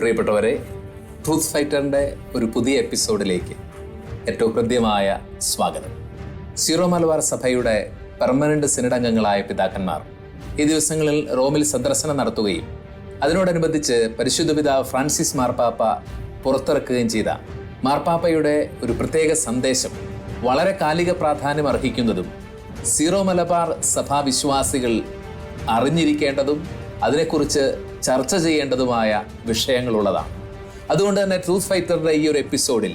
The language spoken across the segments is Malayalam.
പ്രിയപ്പെട്ടവരെ, ട്രൂത്ത് ഫൈറ്ററിൻ്റെ ഒരു പുതിയ എപ്പിസോഡിലേക്ക് ഏറ്റവും ഹൃദ്യമായ സ്വാഗതം. സീറോ മലബാർ സഭയുടെ പെർമനന്റ് സിനഡ് അംഗങ്ങളായ പിതാക്കന്മാർ ഈ ദിവസങ്ങളിൽ റോമിൽ സന്ദർശനം നടത്തുകയും അതിനോടനുബന്ധിച്ച് പരിശുദ്ധ പിതാവ് ഫ്രാൻസിസ് മാർപ്പാപ്പ പുറത്തിറക്കുകയും ചെയ്ത മാർപ്പാപ്പയുടെ ഒരു പ്രത്യേക സന്ദേശം വളരെ കാലിക പ്രാധാന്യം അർഹിക്കുന്നതും സീറോ മലബാർ സഭാ വിശ്വാസികൾ അറിഞ്ഞിരിക്കേണ്ടതും അതിനെക്കുറിച്ച് ചർച്ച ചെയ്യേണ്ടതുമായ വിഷയങ്ങളുള്ളതാണ്. അതുകൊണ്ട് തന്നെ ട്രൂത്ത് ഫൈറ്ററുടെ ഈ ഒരു എപ്പിസോഡിൽ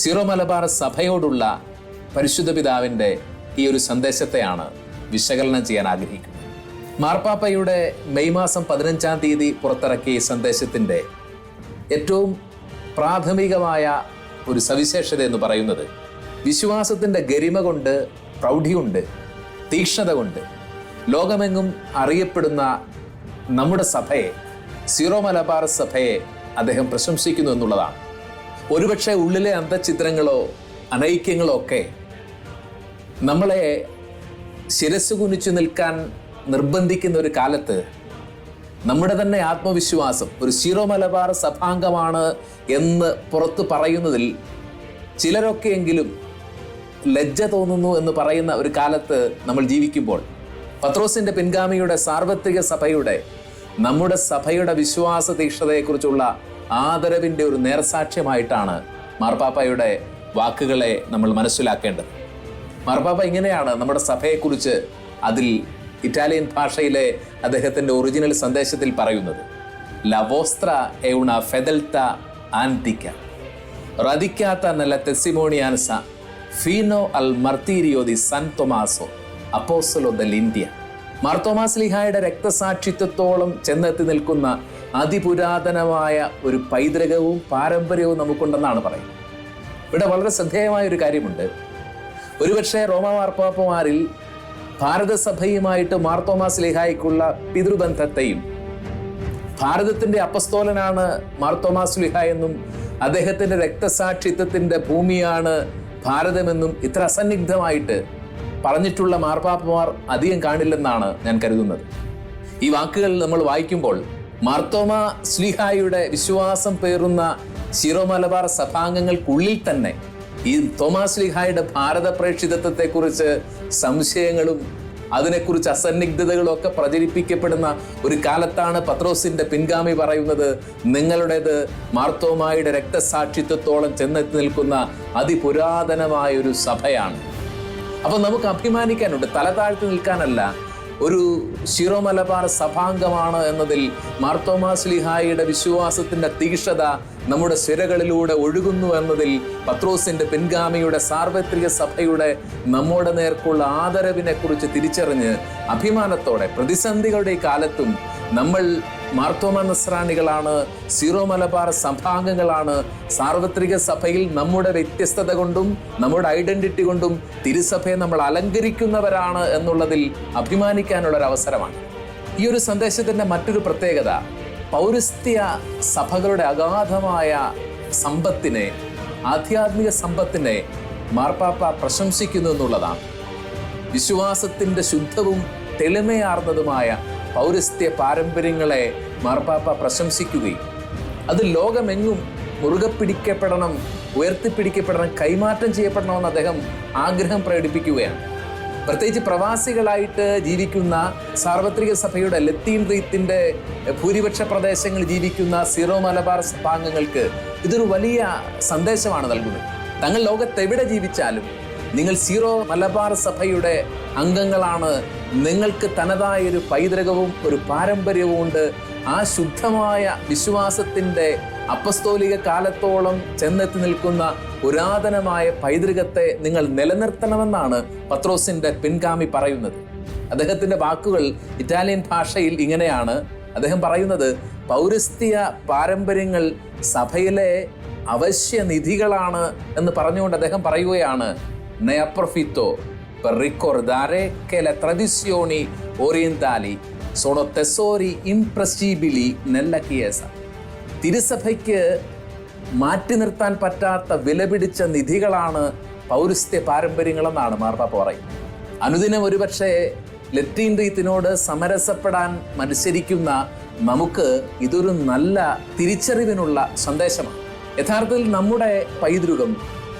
സീറോ മലബാർ സഭയോടുള്ള പരിശുദ്ധ പിതാവിൻ്റെ ഈ ഒരു സന്ദേശത്തെയാണ് വിശകലനം ചെയ്യാൻ ആഗ്രഹിക്കുന്നത്. മാർപ്പാപ്പയുടെ മെയ് മാസം 15-ാം തീയതി പുറത്തിറക്കിയ ഈ സന്ദേശത്തിൻ്റെ ഏറ്റവും പ്രാഥമികമായ ഒരു സവിശേഷത എന്ന് പറയുന്നത് വിശ്വാസത്തിൻ്റെ ഗരിമ കൊണ്ട്, പ്രൗഢി കൊണ്ട്, തീക്ഷ്ണത കൊണ്ട് ലോകമെങ്ങും അറിയപ്പെടുന്ന നമ്മുടെ സഭയെ, സീറോ മലബാർ സഭയെ അദ്ദേഹം പ്രശംസിക്കുന്നു എന്നുള്ളതാണ്. ഒരുപക്ഷെ ഉള്ളിലെ അന്തഃഛിദ്രങ്ങളോ അനൈക്യങ്ങളോ ഒക്കെ നമ്മളെ ശിരസ്സു കുനിച്ചു നിൽക്കാൻ നിർബന്ധിക്കുന്ന ഒരു കാലത്ത് നമ്മുടെ തന്നെ ആത്മവിശ്വാസം ഒരു സീറോ മലബാർ സഭാംഗമാണ് എന്ന് പുറത്ത് പറയുന്നതിൽ ചിലരൊക്കെയെങ്കിലും ലജ്ജ തോന്നുന്നു എന്ന് പറയുന്ന ഒരു കാലത്ത് നമ്മൾ ജീവിക്കുമ്പോൾ പത്രോസിന്റെ പിൻഗാമിയുടെ സാർവത്രിക സഭയുടെ, നമ്മുടെ സഭയുടെ വിശ്വാസ തീക്ഷ്ണതയെക്കുറിച്ചുള്ള ആദരവിൻ്റെ ഒരു നേർസാക്ഷ്യമായിട്ടാണ് മാർപ്പാപ്പയുടെ വാക്കുകളെ നമ്മൾ മനസ്സിലാക്കേണ്ടത്. മാർപ്പാപ്പ ഇങ്ങനെയാണ് നമ്മുടെ സഭയെക്കുറിച്ച് അതിൽ ഇറ്റാലിയൻ ഭാഷയിലെ അദ്ദേഹത്തിൻ്റെ ഒറിജിനൽ സന്ദേശത്തിൽ പറയുന്നത്: ല വോസ്ത്ര è una fedeltà antica, radicata nella testimonianza fino al martirio di San Tommaso, അപ്പോസ്തലോ ദെല്ല'India. Marthoma ശ്ലീഹായുടെ രക്തസാക്ഷിത്വത്തോളം ചെന്നെത്തി നിൽക്കുന്ന അതിപുരാതനമായ ഒരു പൈതൃകവും പാരമ്പര്യവും നമുക്കുണ്ടെന്നാണ് പറയുന്നത്. ഇവിടെ വളരെ ശ്രദ്ധേയമായ ഒരു കാര്യമുണ്ട്. ഒരുപക്ഷെ റോമാ മാർപ്പാപ്പമാരിൽ ഭാരതസഭയുമായിട്ട് മാർത്തോമാ ശ്ലീഹായ്ക്കുള്ള പിതൃബന്ധത്തെയും, ഭാരതത്തിൻ്റെ അപ്പസ്തോലനാണ് മാർത്തോമാ ശ്ലീഹ എന്നും അദ്ദേഹത്തിൻ്റെ രക്തസാക്ഷിത്വത്തിൻ്റെ ഭൂമിയാണ് ഭാരതമെന്നും ഇത്ര അസന്നിഗ്ധമായിട്ട് പറഞ്ഞിട്ടുള്ള മാർപ്പാപ്പമാർ അധികം കാണില്ലെന്നാണ് ഞാൻ കരുതുന്നത്. ഈ വാക്കുകൾ നമ്മൾ വായിക്കുമ്പോൾ മാർത്തോമാ ശ്ലീഹായുടെ വിശ്വാസം പേറുന്ന സീറോ മലബാർ സഭാംഗങ്ങൾക്കുള്ളിൽ തന്നെ ഈ തോമാസ് ശ്ലീഹായുടെ ഭാരത പ്രേക്ഷിതത്വത്തെക്കുറിച്ച് സംശയങ്ങളും അതിനെക്കുറിച്ച് അസന്നിഗ്ധതകളും ഒക്കെ പ്രചരിപ്പിക്കപ്പെടുന്ന ഒരു കാലത്താണ് പത്രോസിന്റെ പിൻഗാമി പറയുന്നത്, നിങ്ങളുടേത് മാർത്തോമായുടെ രക്തസാക്ഷിത്വത്തോളം ചെന്നെത്തി നിൽക്കുന്ന അതിപുരാതനമായ ഒരു സഭയാണ്. അപ്പോൾ നമുക്ക് അഭിമാനിക്കാനുണ്ട്. തല താഴ്ത്തി നിൽക്കാനല്ല, ഒരു സീറോ മലബാർ സഭാംഗമാണ് എന്നതിൽ മാർത്തോമാ ശ്ലീഹായുടെ വിശ്വാസത്തിൻ്റെ തീക്ഷ്ണത നമ്മുടെ സിരകളിലൂടെ ഒഴുകുന്നു എന്നതിൽ പത്രോസിൻ്റെ പിൻഗാമിയുടെ സാർവത്രിക സഭയുടെ നമ്മുടെ നേർക്കുള്ള ആദരവിനെ കുറിച്ച് തിരിച്ചറിഞ്ഞ് അഭിമാനത്തോടെ പ്രതിസന്ധികളുടെ ഈ കാലത്തും നമ്മൾ മാർത്തോമാ നസ്രാണികളാണ്, സീറോ മലബാർ സഭാംഗങ്ങളാണ്, സാർവത്രിക സഭയിൽ നമ്മുടെ വ്യത്യസ്തത കൊണ്ടും നമ്മുടെ ഐഡന്റിറ്റി കൊണ്ടും തിരുസഭയെ നമ്മൾ അലങ്കരിക്കുന്നവരാണ് എന്നുള്ളതിൽ അഭിമാനിക്കാനുള്ളൊരവസരമാണ്. ഈ ഒരു സന്ദേശത്തിൻ്റെ മറ്റൊരു പ്രത്യേകത പൗരസ്ത്യ സഭകളുടെ അഗാധമായ സമ്പത്തിനെ, ആധ്യാത്മിക സമ്പത്തിനെ മാർപ്പാപ്പ പ്രശംസിക്കുന്നു എന്നുള്ളതാണ്. വിശ്വാസത്തിൻ്റെ ശുദ്ധവും തെളിമയാർന്നതുമായ പൗരസ്ത്യ പാരമ്പര്യങ്ങളെ മാർപ്പാപ്പ പ്രശംസിക്കുകയും അത് ലോകമെങ്ങും മുറുകെ പിടിക്കപ്പെടണം, ഉയർത്തിപ്പിടിക്കപ്പെടണം, കൈമാറ്റം ചെയ്യപ്പെടണമെന്ന് അദ്ദേഹം ആഗ്രഹം പ്രകടിപ്പിക്കുകയാണ്. പ്രത്യേകിച്ച് പ്രവാസികളായിട്ട് ജീവിക്കുന്ന സാർവത്രിക സഭയുടെ ലത്തീൻ റീത്തിൻ്റെ ഭൂരിപക്ഷ പ്രദേശങ്ങളിൽ ജീവിക്കുന്ന സീറോ മലബാർ സഭാംഗങ്ങൾക്ക് ഇതൊരു വലിയ സന്ദേശമാണ് നൽകുന്നത്. തങ്ങൾ ലോകത്തെവിടെ ജീവിച്ചാലും നിങ്ങൾ സീറോ മലബാർ സഭയുടെ അംഗങ്ങളാണ്, നിങ്ങൾക്ക് തനതായൊരു പൈതൃകവും ഒരു പാരമ്പര്യവും ഉണ്ട്. ആ ശുദ്ധമായ വിശ്വാസത്തിൻ്റെ അപ്പസ്തോലിക കാലത്തോളം ചെന്നെത്തി നിൽക്കുന്ന പുരാതനമായ പൈതൃകത്തെ നിങ്ങൾ നിലനിർത്തണമെന്നാണ് പത്രോസിൻ്റെ പിൻഗാമി പറയുന്നത്. അദ്ദേഹത്തിൻ്റെ വാക്കുകൾ ഇറ്റാലിയൻ ഭാഷയിൽ ഇങ്ങനെയാണ്. അദ്ദേഹം പറയുന്നത്, പൗരസ്ത്യ പാരമ്പര്യങ്ങൾ സഭയിലെ അവശ്യ നിധികളാണ് എന്ന് പറഞ്ഞുകൊണ്ട് അദ്ദേഹം പറയുകയാണ്, ne approfitto per ricordare che le tradizioni orientali sono tesori imprescindibili nella Chiesa. തിരുസഭയ്ക്ക് മാറ്റി നിർത്താൻ പറ്റാത്ത വിലപിടിച്ച നിധികളാണ് പൗരസ്ത്യ പാരമ്പര്യങ്ങളെന്നാണ് മാർപ്പാപ്പ പറയുന്നത്. അനുദിനം ഒരുപക്ഷെ ലത്തീൻ റീത്തിനോട് സമരസപ്പെടാൻ മത്സരിക്കുന്ന നമുക്ക് ഇതൊരു നല്ല തിരിച്ചറിവിനുള്ള സന്ദേശമാണ്. യഥാർത്ഥത്തിൽ നമ്മുടെ പൈതൃകം,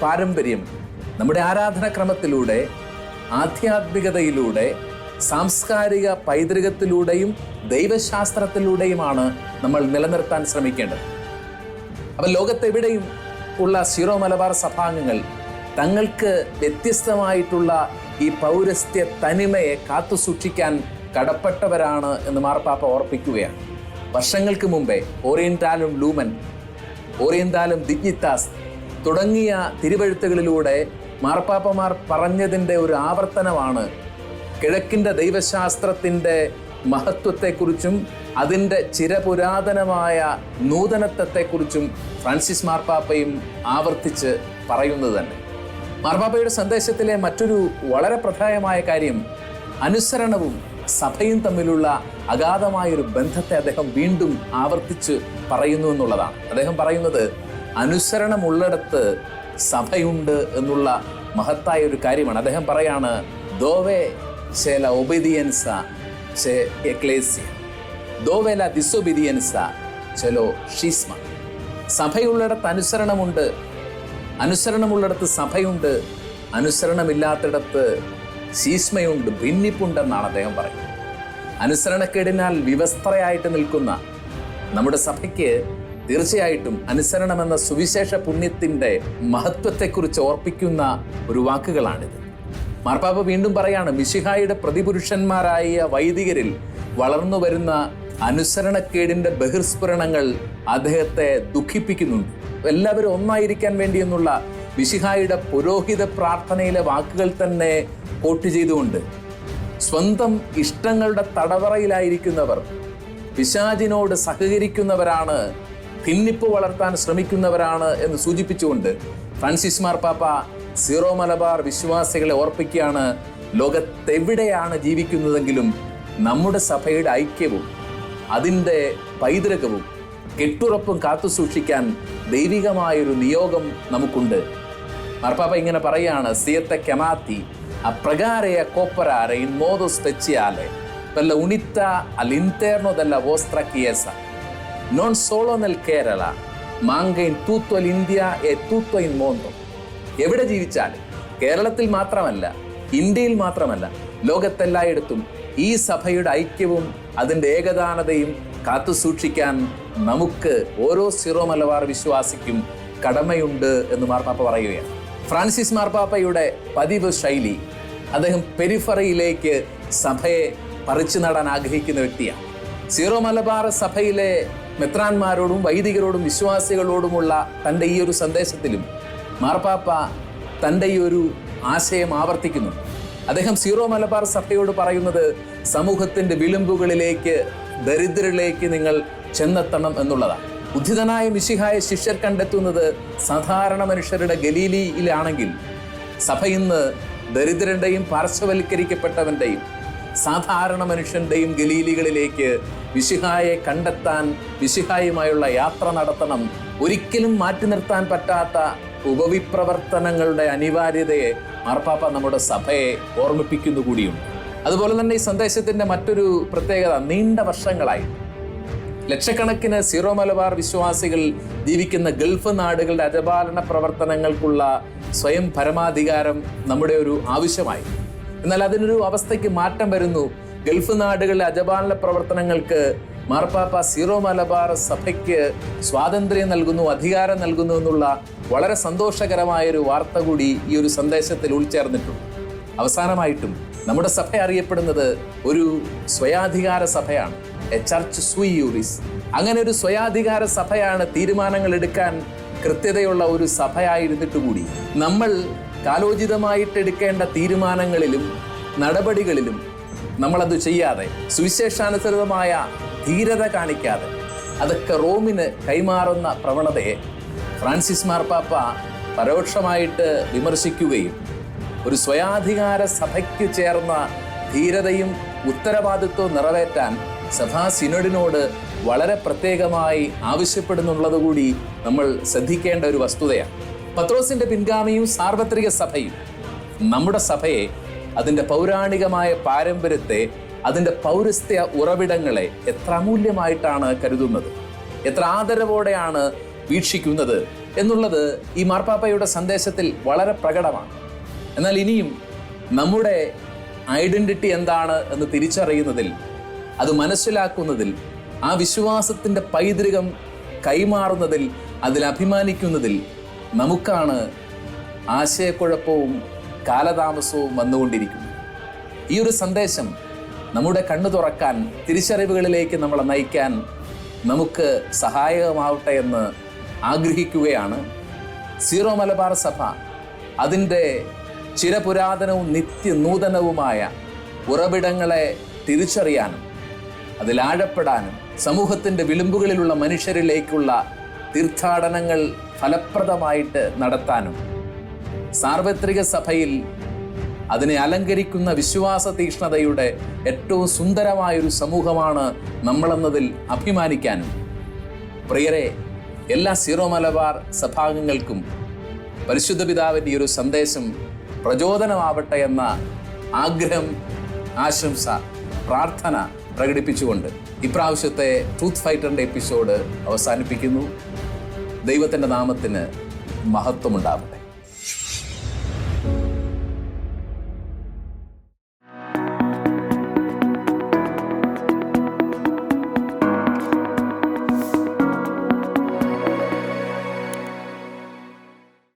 പാരമ്പര്യം നമ്മുടെ ആരാധനാക്രമത്തിലൂടെ, ആധ്യാത്മികതയിലൂടെ, സാംസ്കാരിക പൈതൃകത്തിലൂടെയും ദൈവശാസ്ത്രത്തിലൂടെയുമാണ് നമ്മൾ നിലനിർത്താൻ ശ്രമിക്കേണ്ടത്. അപ്പം ലോകത്തെവിടെയും ഉള്ള സീറോ മലബാർ സഭാംഗങ്ങൾ തങ്ങൾക്ക് വ്യത്യസ്തമായിട്ടുള്ള ഈ പൗരസ്ത്യ തനിമയെ കാത്തുസൂക്ഷിക്കാൻ കടപ്പെട്ടവരാണ് എന്ന് മാർപ്പാപ്പ ഓർപ്പിക്കുകയാണ്. വർഷങ്ങൾക്ക് മുമ്പേ ഓറിയന്റാലും ലൂമൻ, ഓറിയന്റാലും ദിഗ്നിത്താസ് തുടങ്ങിയ തിരുവെഴുത്തുകളിലൂടെ മാർപ്പാപ്പമാർ പറഞ്ഞതിൻ്റെ ഒരു ആവർത്തനമാണ് കിഴക്കിൻ്റെ ദൈവശാസ്ത്രത്തിൻ്റെ മഹത്വത്തെക്കുറിച്ചും അതിൻ്റെ ചിരപുരാതനമായ നൂതനത്വത്തെക്കുറിച്ചും ഫ്രാൻസിസ് മാർപ്പാപ്പയും ആവർത്തിച്ച് പറയുന്നത് തന്നെ. മാർപ്പാപ്പയുടെ സന്ദേശത്തിലെ മറ്റൊരു വളരെ പ്രധാനമായ കാര്യം അനുസരണവും സഭയും തമ്മിലുള്ള അഗാധമായൊരു ബന്ധത്തെ അദ്ദേഹം വീണ്ടും ആവർത്തിച്ച് പറയുന്നു എന്നുള്ളതാണ്. അദ്ദേഹം പറയുന്നത് അനുസരണമുള്ളിടത്ത് സഭയുണ്ട് എന്നുള്ള മഹത്തായ ഒരു കാര്യമാണ്. അദ്ദേഹം പറയാണ്, ദോവെ c'è la obbedienza c'è ecclesia, dove la disobbedienza c'è lo schisma. സഭയുള്ളിടത്ത് അനുസരണമുണ്ട്, അനുസരണമുള്ളിടത്ത് സഭയുണ്ട്, അനുസരണമില്ലാത്തിടത്ത് ശീസ്മയുണ്ട്, ഭിന്നിപ്പുണ്ടെന്നാണ് അദ്ദേഹം പറയുന്നത്. അനുസരണക്കേടിനാൽ വിവസ്ത്രയായിട്ട് നിൽക്കുന്ന നമ്മുടെ സഭയ്ക്ക് തീർച്ചയായിട്ടും അനുസരണമെന്ന സുവിശേഷ പുണ്യത്തിൻ്റെ മഹത്വത്തെക്കുറിച്ച് ഓർപ്പിക്കുന്ന ഒരു വാക്കുകളാണിത്. മാർപ്പാപ്പ വീണ്ടും പറയാണ്, മിശിഹായുടെ പ്രതിപുരുഷന്മാരായ വൈദികരിൽ വളർന്നു വരുന്ന അനുസരണക്കേടിൻ്റെ ബഹിർസ്ഫുരണങ്ങൾ അദ്ദേഹത്തെ ദുഃഖിപ്പിക്കുന്നുണ്ട്. എല്ലാവരും ഒന്നായിരിക്കാൻ വേണ്ടിയെന്നുള്ള മിശിഹായുടെ പുരോഹിത പ്രാർത്ഥനയിലെ വാക്കുകൾ തന്നെ കോട്ട് ചെയ്തുകൊണ്ട് സ്വന്തം ഇഷ്ടങ്ങളുടെ തടവറയിലായിരിക്കുന്നവർ പിശാചിനോട് സഹകരിക്കുന്നവരാണ്, ഭിന്നിപ്പ് വളർത്താൻ ശ്രമിക്കുന്നവരാണ് എന്ന് സൂചിപ്പിച്ചുകൊണ്ട് ഫ്രാൻസിസ് മാർപ്പാപ്പ സീറോ മലബാർ വിശ്വാസികളെ ഓർപ്പിക്കുകയാണ്, ലോകത്തെവിടെയാണ് ജീവിക്കുന്നതെങ്കിലും നമ്മുടെ സഭയുടെ ഐക്യവും അതിൻ്റെ പൈതൃകവും കെട്ടുറപ്പും കാത്തുസൂക്ഷിക്കാൻ ദൈവികമായൊരു നിയോഗം നമുക്കുണ്ട്. മാർപ്പാപ്പ ഇങ്ങനെ പറയുകയാണ്, സിയത്തെ കെമാത്തി അപ്രകാരയ കോപ്പരാരെ in മോdo speciale per la unità all'interno della vostra chiesa non solo nel Kerala ma anche in tutto l'India e tutto il mondo. എവിടെ ജീവിച്ചാലും, കേരളത്തിൽ മാത്രമല്ല, ഇന്ത്യയിൽ മാത്രമല്ല, ലോകത്തെല്ലായിടത്തും ഈ സഭയുടെ ഐക്യവും അതിൻ്റെ ഏകദാനതയും കാത്തുസൂക്ഷിക്കാൻ നമുക്ക് ഓരോ സീറോ മലബാർ വിശ്വാസിക്കും കടമയുണ്ട് എന്ന് മാർപ്പാപ്പ പറയുകയാണ്. ഫ്രാൻസിസ് മാർപ്പാപ്പയുടെ പതിവ് ശൈലി, അദ്ദേഹം പെരിഫറിയിലേക്ക് സഭയെ പറിച്ചു നടാൻ ആഗ്രഹിക്കുന്ന വ്യക്തിയാണ്. സീറോ മലബാർ സഭയിലെ മെത്രാന്മാരോടും വൈദികരോടും വിശ്വാസികളോടുമുള്ള തൻ്റെ ഈ ഒരു സന്ദേശത്തിലും മാർപ്പാപ്പ തൻ്റെ ഈ ഒരു ആശയം ആവർത്തിക്കുന്നു. അദ്ദേഹം സീറോ മലബാർ സഭയോട് പറയുന്നത്, സമൂഹത്തിൻ്റെ വിളിമ്പുകളിലേക്ക്, ദരിദ്രരിലേക്ക് നിങ്ങൾ ചെന്നെത്തണം എന്നുള്ളതാണ്. ഉദ്ധിതനായ മിശിഹായ ശിഷ്യർ കണ്ടെത്തുന്നത് സാധാരണ മനുഷ്യരുടെ ഗലീലിയിലാണെങ്കിൽ, സഭ ഇന്ന് ദരിദ്രരുടെയും പാർശ്വവൽക്കരിക്കപ്പെട്ടവൻ്റെയും സാധാരണ മനുഷ്യൻ്റെയും ഗലീലികളിലേക്ക് മിശിഹായെ കണ്ടെത്താൻ, മിശിഹായുമായുള്ള യാത്ര നടത്തണം. ഒരിക്കലും മാറ്റി നിർത്താൻ പറ്റാത്ത ഉപവിപ്രവർത്തനങ്ങളുടെ അനിവാര്യതയെ മാർപ്പാപ്പ നമ്മുടെ സഭയെ ഓർമ്മിപ്പിക്കുന്നു കൂടിയുണ്ട്. അതുപോലെ തന്നെ ഈ സന്ദേശത്തിൻ്റെ മറ്റൊരു പ്രത്യേകത, നീണ്ട വർഷങ്ങളായി ലക്ഷക്കണക്കിന് സീറോ മലബാർ വിശ്വാസികൾ ജീവിക്കുന്ന ഗൾഫ് നാടുകളുടെ അജപാലന പ്രവർത്തനങ്ങൾക്കുള്ള സ്വയം പരമാധികാരം നമ്മുടെ ഒരു ആവശ്യമായി. എന്നാൽ അതിനൊരു അവസ്ഥയ്ക്ക് മാറ്റം വരുന്നു. ഗൾഫ് നാടുകളിലെ അജപാലന പ്രവർത്തനങ്ങൾക്ക് മാർപ്പാപ്പ സീറോ മലബാർ സഭയ്ക്ക് സ്വാതന്ത്ര്യം നൽകുന്നു, അധികാരം നൽകുന്നു എന്നുള്ള വളരെ സന്തോഷകരമായൊരു വാർത്ത കൂടി ഈ ഒരു സന്ദേശത്തിൽ ഉൾച്ചേർന്നിട്ടുണ്ട്. അവസാനമായിട്ടും നമ്മുടെ സഭ അറിയപ്പെടുന്നത് ഒരു സ്വയാധികാര സഭയാണ്, എ ചർച്ച് സുയി യൂറിസ്. അങ്ങനെ ഒരു സ്വയാധികാര സഭയാണ്. തീരുമാനങ്ങൾ എടുക്കാൻ കൃത്യതയുള്ള ഒരു സഭയായിരുന്നിട്ട് കൂടി നമ്മൾ കാലോചിതമായിട്ട് എടുക്കേണ്ട തീരുമാനങ്ങളിലും നടപടികളിലും നമ്മളത് ചെയ്യാതെ, സുവിശേഷാനുസൃതമായ ധീരത കാണിക്കാതെ അതൊക്കെ റോമിന് കൈമാറുന്ന പ്രവണതയെ ഫ്രാൻസിസ് മാർപ്പാപ്പ പരോക്ഷമായിട്ട് വിമർശിക്കുകയും ഒരു സ്വയാധികാര സഭയ്ക്ക് ചേർന്ന ധീരതയും ഉത്തരവാദിത്വവും നിറവേറ്റാൻ സഭാ സിനഡിനോട് വളരെ പ്രത്യേകമായി ആവശ്യപ്പെടുന്നുള്ളത് കൂടി നമ്മൾ ശ്രദ്ധിക്കേണ്ട ഒരു വസ്തുതയാണ്. പത്രോസിന്റെ പിൻഗാമിയും സാർവത്രിക സഭയും നമ്മുടെ സഭയെ അതിൻ്റെ പൗരാണികമായ പാരമ്പര്യത്തെ, അതിൻ്റെ പൗരസ്ത്യ ഉറവിടങ്ങളെ എത്ര അമൂല്യമായിട്ടാണ് കരുതുന്നത്, എത്ര ആദരവോടെയാണ് വീക്ഷിക്കുന്നത് എന്നുള്ളത് ഈ മാർപ്പാപ്പയുടെ സന്ദേശത്തിൽ വളരെ പ്രകടമാണ്. എന്നാൽ ഇനിയും നമ്മുടെ ഐഡന്റിറ്റി എന്താണ് എന്ന് തിരിച്ചറിയുന്നതിൽ, അത് മനസ്സിലാക്കുന്നതിൽ, ആ വിശ്വാസത്തിൻ്റെ പൈതൃകം കൈമാറുന്നതിൽ, അതിൽ അഭിമാനിക്കുന്നതിൽ നമുക്കാണ് ആശയക്കുഴപ്പവും കാലതാമസവും വന്നുകൊണ്ടിരിക്കുന്നത്. ഈ ഒരു സന്ദേശം നമ്മുടെ കണ്ണു തുറക്കാൻ, തിരിച്ചറിവുകളിലേക്ക് നമ്മളെ നയിക്കാൻ നമുക്ക് സഹായകമാവട്ടെ എന്ന് ആഗ്രഹിക്കുകയാണ്. സീറോ മലബാർ സഭ അതിൻ്റെ ചിരപുരാതനവും നിത്യനൂതനവുമായ ഉറവിടങ്ങളെ തിരിച്ചറിയാനും അതിലാഴപ്പെടാനും സമൂഹത്തിൻ്റെ വിളിമ്പുകളിലുള്ള മനുഷ്യരിലേക്കുള്ള തീർത്ഥാടനങ്ങൾ ഫലപ്രദമായിട്ട് നടത്താനും സാർവത്രിക സഭയിൽ അതിനെ അലങ്കരിക്കുന്ന വിശ്വാസ തീക്ഷ്ണതയുടെ ഏറ്റവും സുന്ദരമായൊരു സമൂഹമാണ് നമ്മളെന്നതിൽ അഭിമാനിക്കാനും പ്രിയരെ, എല്ലാ സീറോ മലബാർ സഭാംഗങ്ങൾക്കും പരിശുദ്ധ പിതാവിൻ്റെ ഈ ഒരു സന്ദേശം പ്രചോദനമാവട്ടെ എന്ന ആഗ്രഹം, ആശംസ, പ്രാർത്ഥന പ്രകടിപ്പിച്ചുകൊണ്ട് ഇപ്രാവശ്യത്തെ ട്രൂത്ത് ഫൈറ്ററിൻ്റെ എപ്പിസോഡ് അവസാനിപ്പിക്കുന്നു. ദൈവത്തിൻ്റെ നാമത്തിന് മഹത്വമുണ്ടാവട്ടെ.